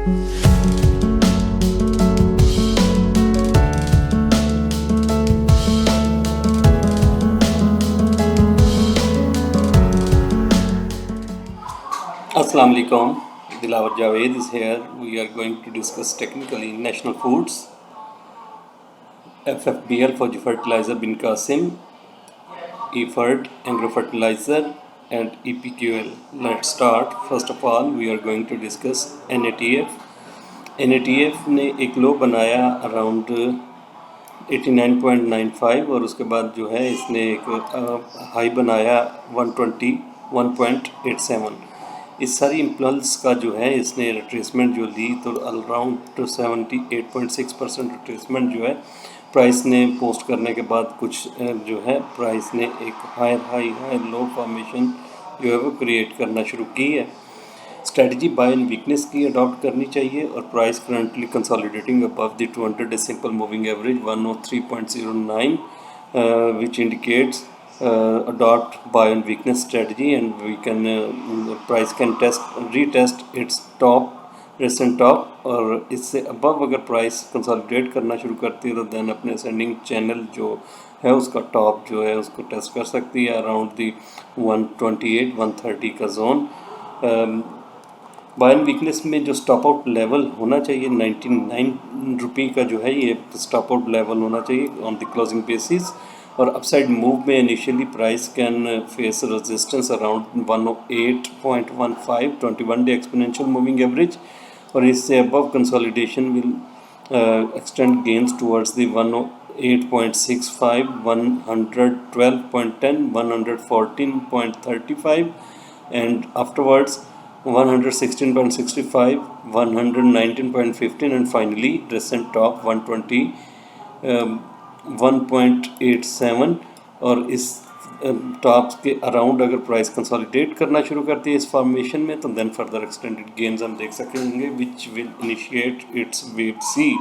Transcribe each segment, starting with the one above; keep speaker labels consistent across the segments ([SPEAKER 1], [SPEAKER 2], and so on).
[SPEAKER 1] Assalamu alaikum. Dilawar Javed is here. We are going to discuss technically national foods, FFBL for fertilizer bin Qasim, EFERT agro fertilizer, and EPQL. Let's start. First of all, we are going to discuss NATF. NATF ने एक लो बनाया around 89.95 और उसके बाद जो है इसने एक हाई बनाया 121.87। इस सारी इम्पल्स का जो है इसने रिट्रेसमेंट जो ली तो अराउंड 78.6% रिट्रेसमेंट जो है प्राइस ने पोस्ट करने के बाद कुछ जो है प्राइस ने एक हाई लो फॉर्मेशन जो है वो क्रिएट करना शुरू की है। स्ट्रेटजी बाय एंड वीकनेस की अडॉप्ट करनी चाहिए और price currently consolidating above the 200 day simple moving average 103.09 which indicates adopt buy and weakness strategy, and we can the price can retest its recent top और इससे above अगर price consolidate करना शुरू करती है तो देन अपने असेंडिंग चैनल जो है उसका टॉप जो है उसको टेस्ट कर सकती है अराउंड दी 128-130 का जोन। बाय एंड वीकनेस में जो स्टॉप आउट लेवल होना चाहिए 99 रुपये का जो है ये स्टॉप आउट लेवल होना चाहिए ऑन द क्लोजिंग बेसिस। और अपसाइड मूव में initially price can face resistance around 108.15 21 day exponential moving average और इससे above consolidation will extend gains towards the 108.65 112.10 114.35 and afterwards 116.65 119.15 and finally recent top 121.87 और इस tops के around अगर price consolidate करना शुरू करती है इस फॉर्मेशन में तो देन फर्दर एक्सटेंडेड गेन्स हम देख सकेंगे which will initiate its wave C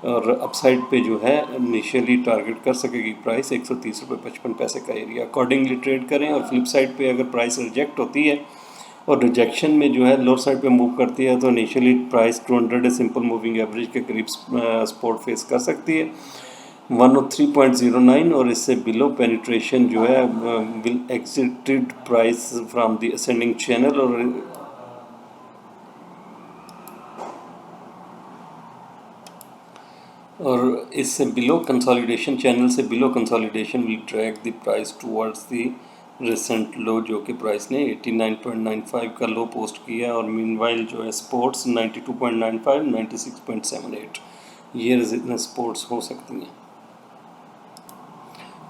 [SPEAKER 1] और अपसाइड पे जो है इनिशियली टारगेट कर सकेगी प्राइस 130 रुपये 55 पैसे का एरिया अकॉर्डिंगली ट्रेड करें। और फ्लिप साइड पे अगर प्राइस रिजेक्ट होती है और रिजेक्शन में जो है लोअर साइड पे मूव करती है तो initially price 200 day simple moving average के करीब सपोर्ट फेस कर सकती है 103.09 और इससे बिलो पेनिट्रेशन जो है will exited price from the ascending channel और इससे बिलो कंसोलिडेशन चैनल से below consolidation will drag the price towards the recent low जो कि प्राइस ने 89.95 का लो पोस्ट किया और मीनवाइल जो है स्पोर्ट्स 92.95 96.78 ये रेजिस्टेंस स्पोर्ट्स हो सकती हैं।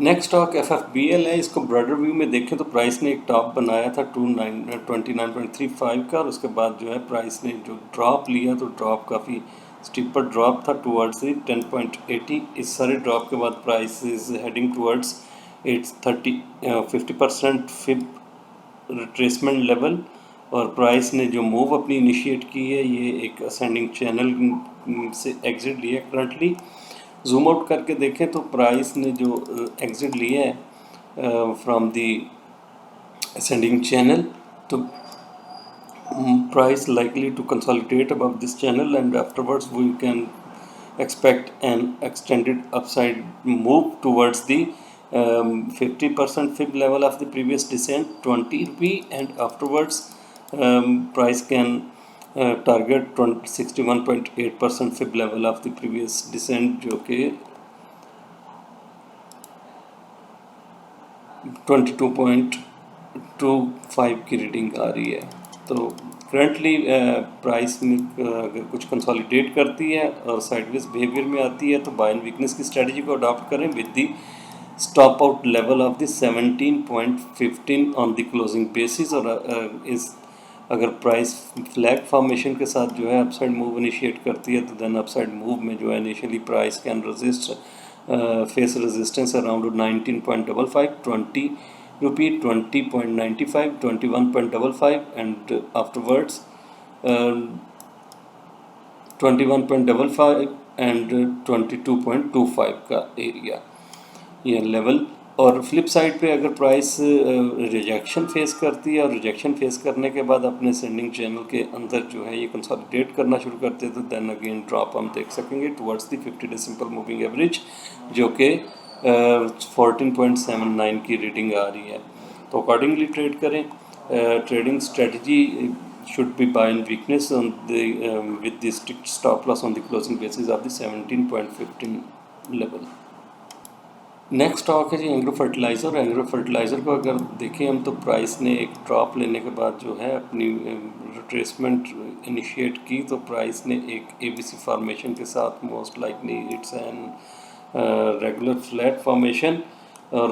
[SPEAKER 1] नेक्स्ट स्टॉक FFBL है। इसको ब्रॉडर व्यू में देखें तो प्राइस ने एक टॉप बनाया था 29.35 का और उसके बाद जो है प्राइस ने जो ड्रॉप लिया तो ड्रॉप काफ़ी स्टीपर ड्रॉप था टुवर्ड्स 10.80। इस सारे ड्रॉप के बाद price is heading towards 50% fib retracement level और प्राइस ने जो मूव अपनी इनिशिएट की है ये एक असेंडिंग चैनल से एग्जिट लिया करंटली। जूम आउट करके देखें तो प्राइस ने जो एग्जिट लिया है फ्रॉम द असेंडिंग चैनल तो price likely to consolidate above this channel and afterwards we can expect an extended upside move towards the 50% fib level of the previous descent 20 rupee and afterwards price can target 61.8% fib level of the previous descent जो कि 22.25 की reading आ रही है। तो currently price में अगर कुछ consolidate करती है और साइडवेज बिहेवियर में आती है तो बाय एंड वीकनेस की स्ट्रेटजी को अडॉप्ट करें with the stop out level of the 17.15 on the closing basis और इस अगर प्राइस फ्लैग फॉर्मेशन के साथ जो है अपसाइड मूव इनिशिएट करती है तो देन अपसाइड मूव में जो है initially price can resist face resistance around 19.55 20 rupee 20.95 21.55 and afterwards 21.55 and 22.25 का एरिया ये लेवल और फ्लिप साइड पे अगर प्राइस रिजेक्शन फेस करती है और रिजेक्शन फेस करने के बाद अपने सेंडिंग चैनल के अंदर जो है ये कंसोलिडेट करना शुरू करते हैं तो देन अगेन ड्रॉप हम देख सकेंगे towards the 50 day simple moving average जो कि 14.79 की रीडिंग आ रही है। तो अकॉर्डिंगली ट्रेड करें। Trading strategy should be buy in weakness on the with the strict stop loss on the closing basis of the 17.15 level। Next stock है जी Engro fertiliser. Engro fertiliser को अगर देखें हम तो प्राइस ने एक ड्रॉप लेने के बाद जो है अपनी रिट्रेसमेंट इनिशिएट की तो प्राइस ने एक एबीसी फॉर्मेशन के साथ most likely it's an regular flat formation और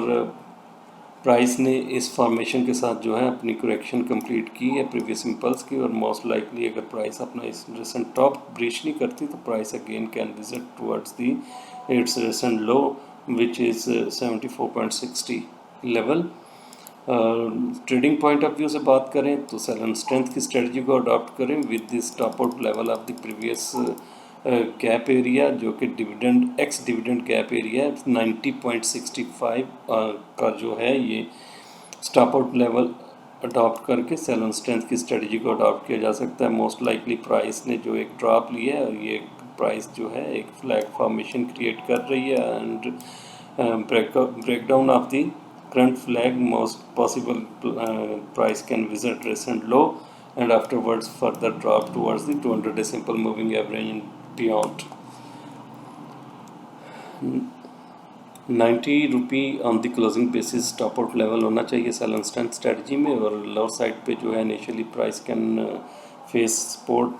[SPEAKER 1] प्राइस ने इस फॉर्मेशन के साथ जो है अपनी करेक्शन कंप्लीट की है प्रीवियस इम्पल्स की और मोस्ट लाइकली अगर प्राइस अपना इस रिसेंट टॉप ब्रीच नहीं करती तो price again can visit towards the it's recent low which is 74.60 level. Trading point of view से बात करें तो सेल एंड स्ट्रेंथ की स्ट्रेटजी को अडॉप्ट करें with this top out level of the previous gap area जो कि dividend x dividend gap area है 90.65 का जो है ये स्टॉप आउट लेवल अडॉप्ट करके सेल एंड स्ट्रेंथ की स्ट्रेटजी को अडॉप्ट किया जा सकता है। मोस्ट लाइकली प्राइस ने जो एक ड्रॉप लिया है और ये प्राइस जो है एक फ्लैग फॉर्मेशन क्रिएट कर रही है and break down of the current flag most possible price can visit recent low and afterwards further drop towards the 200 day simple moving average in beyond 90 rupee on the closing basis stop out level होना चाहिए cell and strength strategy में और lower side पे जो है initially price can face support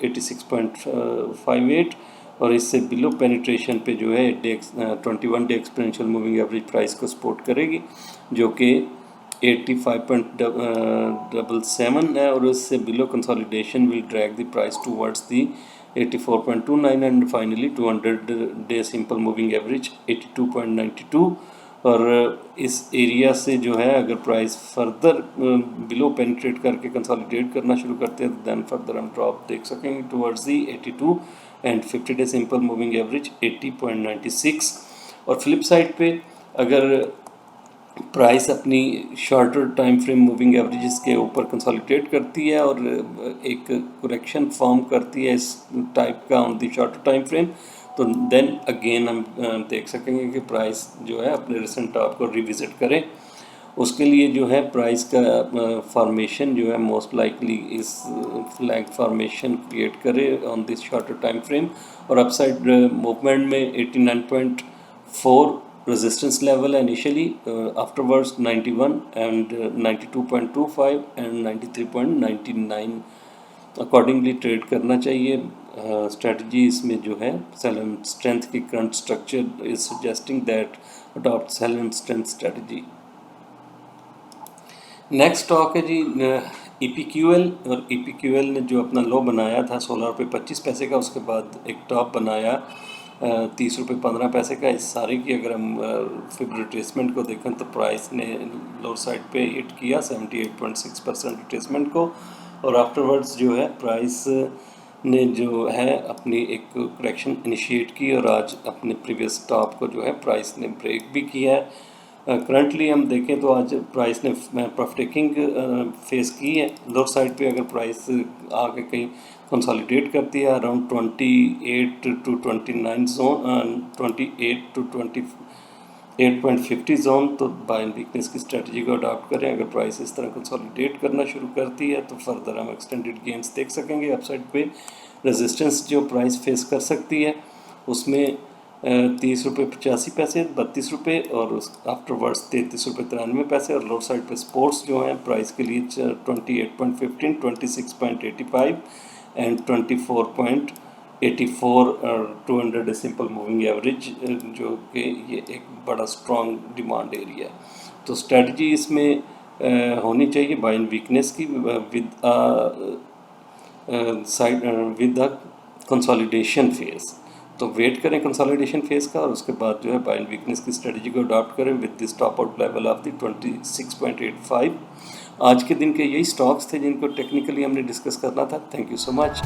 [SPEAKER 1] 86.58 और इससे below penetration पे जो है 21 day exponential moving average price को सपोर्ट करेगी जो कि 85.77 है और इससे below consolidation will drag the price towards the 84.29 and finally 200 day simple moving average 82.92 और इस एरिया से जो है अगर प्राइस फर्दर बिलो पेनिट्रेट करके कंसोलिडेट करना शुरू करते हैं तो देन फर्दर हम ड्रॉप देख सकेंगे towards the 82 and 50 day simple moving average 80.96। और फ्लिप साइड पे अगर प्राइस अपनी shorter time frame moving averages के ऊपर कंसोलिडेट करती है और एक करेक्शन फॉर्म करती है इस टाइप का on the shorter time frame तो देन अगेन हम देख सकेंगे कि प्राइस जो है अपने रिसेंट टॉप को रिविजिट करें। उसके लिए जो है प्राइस का फॉर्मेशन जो है मोस्ट लाइकली इस फ्लैग फॉर्मेशन क्रिएट करे on this shorter time frame और अपसाइड मूवमेंट में 89.4 resistance level initially afterwards 91 and 92.25 and 93.99 accordingly trade करना चाहिए। स्ट्रेटजी इसमें जो है सेल एंड स्ट्रेंथ की current structure is suggesting that adopt sell and strength strategy. Next stock है जी EPQL और EPQL ने जो अपना लो बनाया था 16 रुपये 25 पैसे का उसके बाद एक टॉप बनाया 30 रुपये 15 पैसे का। इस सारे की अगर हम फिर रिट्रेसमेंट को देखें तो प्राइस ने लोअर साइड पे हिट किया 78.6% रिट्रेसमेंट को और आफ्टरवर्ड्स जो है प्राइस ने जो है अपनी एक करेक्शन इनिशिएट की और आज अपने प्रीवियस टॉप को जो है प्राइस ने ब्रेक भी किया है। करंटली हम देखें तो आज प्राइस ने प्रॉफिट टेकिंग फेस की है। लोअर साइड पे अगर प्राइस आगे कहीं कंसोलिडेट करती है around 28 to 29 zone 28 to 28.50 zone तो बाय एंड वीकनेस की स्ट्रेटजी को अडॉप्ट करें। अगर प्राइस इस तरह कंसोलिडेट करना शुरू करती है तो फर्दर हम एक्सटेंडेड गेंस देख सकेंगे। अपसाइड पे रेजिस्टेंस जो प्राइस फेस कर सकती है उसमें 30 रुपये 85 पैसे 32 रुपये और आफ्टरवर्ड्स 33 रुपये 93 पैसे और लोअर साइड पे सपोर्ट्स जो हैं प्राइस के लिए 28.15 26.85 एंड 24.84 और 200 डे सिंपल मूविंग एवरेज जो कि ये एक बड़ा स्ट्रॉन्ग डिमांड एरिया है। तो स्ट्रेटजी इसमें होनी चाहिए बाय एंड वीकनेस की with side with the consolidation phase. तो वेट करें कंसोलिडेशन फेज का और उसके बाद जो है बाय एंड वीकनेस की स्ट्रेटजी को अडॉप्ट करें with this top out level of the 26.85। आज के दिन के यही स्टॉक्स थे जिनको टेक्निकली हमने डिस्कस करना था। Thank you so much.